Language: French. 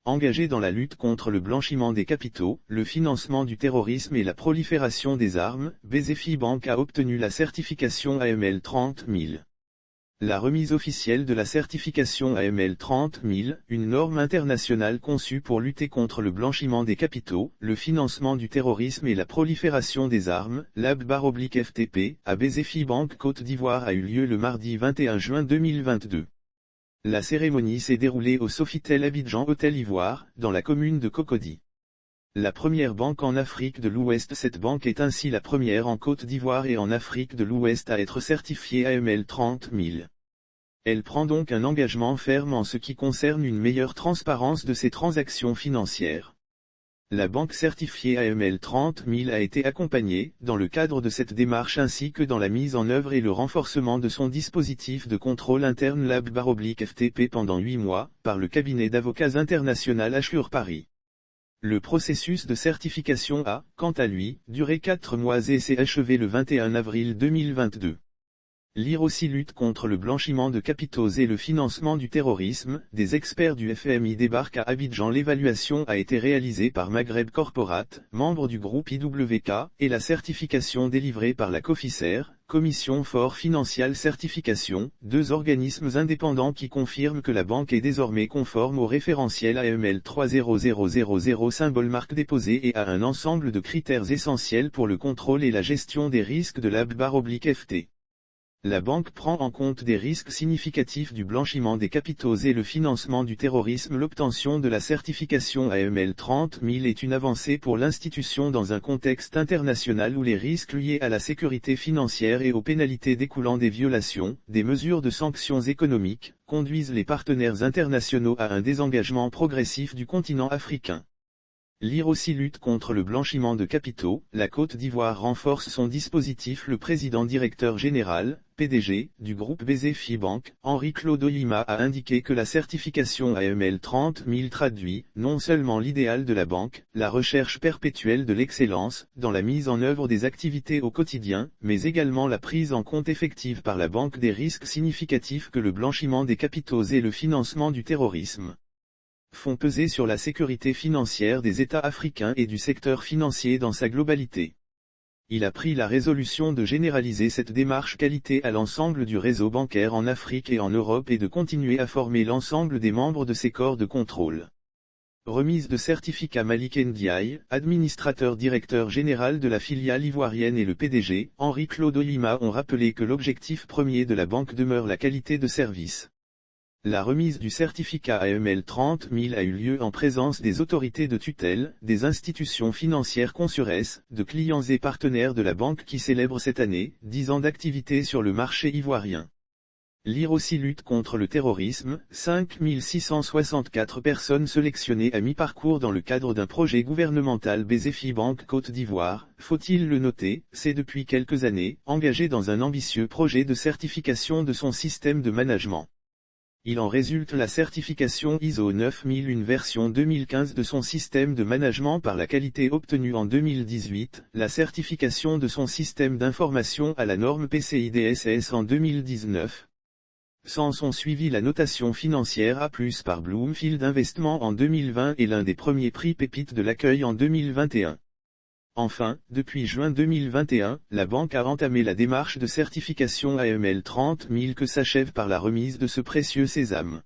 engagée dans la lutte contre le blanchiment des capitaux, le financement du terrorisme et la prolifération des armes, BZFI Bank a obtenu la certification AML 30 000. La remise officielle de la certification AML 30 000, une norme internationale conçue pour lutter contre le blanchiment des capitaux, le financement du terrorisme et la prolifération des armes, lab/FTP, à BZFI Bank Côte d'Ivoire a eu lieu le mardi 21 juin 2022. La cérémonie s'est déroulée au Sofitel Abidjan Hôtel Ivoire, dans la commune de Cocody. La première banque en Afrique de l'Ouest. Cette banque est ainsi la première en Côte d'Ivoire et en Afrique de l'Ouest à être certifiée AML 30 000. Elle prend donc un engagement ferme en ce qui concerne une meilleure transparence de ses transactions financières. La banque certifiée AML 30 000 a été accompagnée, dans le cadre de cette démarche ainsi que dans la mise en œuvre et le renforcement de son dispositif de contrôle interne lab/FTP pendant 8 mois, par le cabinet d'avocats international Assure Paris. Le processus de certification a, quant à lui, duré 4 mois et s'est achevé le 21 avril 2022. Lire aussi lutte contre le blanchiment de capitaux et le financement du terrorisme, des experts du FMI débarquent à Abidjan. L'évaluation a été réalisée par Maghreb Corporate, membre du groupe IWK, et la certification délivrée par la COFICER, Commission for Financial Certification, 2 organismes indépendants qui confirment que la banque est désormais conforme au référentiel AML 30000 symbole marque déposée et à un ensemble de critères essentiels pour le contrôle et la gestion des risques de lab/FT. La banque prend en compte des risques significatifs du blanchiment des capitaux et le financement du terrorisme. L'obtention de la certification AML 30 000 est une avancée pour l'institution dans un contexte international où les risques liés à la sécurité financière et aux pénalités découlant des violations, des mesures de sanctions économiques, conduisent les partenaires internationaux à un désengagement progressif du continent africain. Lire aussi lutte contre le blanchiment de capitaux, la Côte d'Ivoire renforce son dispositif. Le président-directeur général, PDG, du groupe BZFI Bank, Henri-Claude Oyima a indiqué que la certification AML 30 000 traduit, non seulement l'idéal de la banque, la recherche perpétuelle de l'excellence, dans la mise en œuvre des activités au quotidien, mais également la prise en compte effective par la banque des risques significatifs que le blanchiment des capitaux et le financement du terrorisme font peser sur la sécurité financière des États africains et du secteur financier dans sa globalité. Il a pris la résolution de généraliser cette démarche qualité à l'ensemble du réseau bancaire en Afrique et en Europe et de continuer à former l'ensemble des membres de ces corps de contrôle. Remise de certificat Malik Ndiaye, administrateur directeur général de la filiale ivoirienne, et le PDG, Henri-Claude Oyima ont rappelé que l'objectif premier de la banque demeure la qualité de service. La remise du certificat AML 30 000 a eu lieu en présence des autorités de tutelle, des institutions financières consurès, de clients et partenaires de la banque qui célèbrent cette année 10 ans d'activité sur le marché ivoirien. Lire aussi lutte contre le terrorisme, 5664 personnes sélectionnées à mi-parcours dans le cadre d'un projet gouvernemental BZFI Bank Côte d'Ivoire, faut-il le noter, c'est depuis quelques années, engagé dans un ambitieux projet de certification de son système de management. Il en résulte la certification ISO 9000, une version 2015 de son système de management par la qualité obtenue en 2018, la certification de son système d'information à la norme PCI DSS en 2019. S'en sont suivis la notation financière A+ par Bloomfield Investment en 2020 et l'un des premiers prix Pépite de l'accueil en 2021. Enfin, depuis juin 2021, la banque a entamé la démarche de certification AML 30 000 que s'achève par la remise de ce précieux sésame.